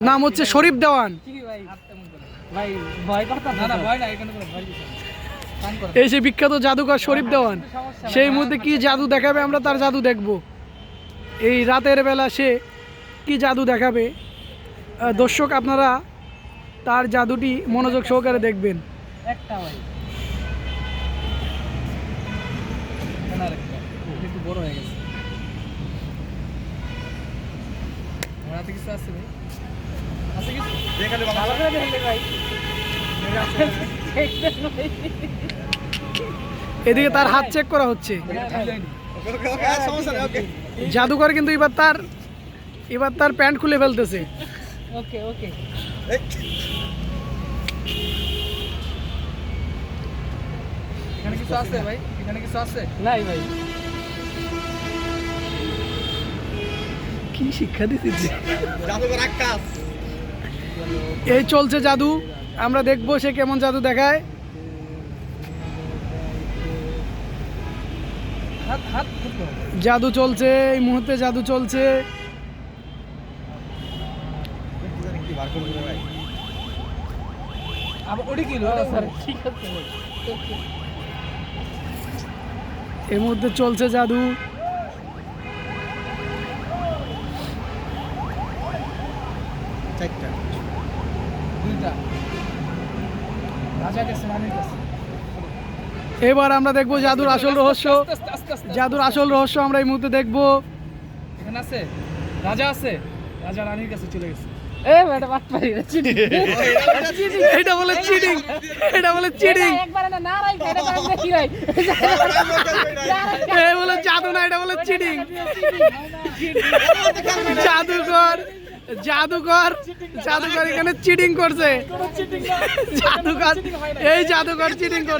নাম হচ্ছে শরীফ দেওয়ান। এই সে বিখ্যাত জাদুকর শরীফ দেওয়ান, সেই মুহূর্তে কি জাদু দেখাবে আমরা তার জাদু দেখব। এই রাতের বেলা সে কি জাদু দেখাবে, দর্শক আপনারা তার জাদুটি মনোযোগ সহকারে দেখবেন। বড় হয়ে গেছে। কিছু আছে ভাই? আছে কিছু? দেখালে ভালো করে দেখলে ভাই। এদিকে তার হাত চেক করা হচ্ছে। জাদুকর কিন্তু এবার তার প্যান্ট খুলে ফেলতেছে। ওকে ওকে। এখানে কিছু আছে ভাই? এখানে কিছু আছে? নাই ভাই। কি শিক্ষা দিতেছে? জাদুকর আকাশ। এই চলছে জাদু, আমরা দেখবো সে কেমন জাদু দেখায়। জাদু চলছে, এই মুহূর্তে জাদু চলছে। এই মুহূর্তে চলছে জাদু। এবার আমরা দেখবো জাদুর আসল রহস্য। জাদুর আসল রহস্য আমরা এই মুহূর্তে দেখবো। এখানে আছে রাজা, আছে রাজা রানীর কাছে চলে গেছে। এটা বলে চিটিং, এটা বলে চিটিং। বলে জাদু না, এটা বলে চিটিং। জাদুকর জাদুকর জাদুকর এখানে চিটিং করছে। জাদুকর, এই জাদুকর চিটিং করছে।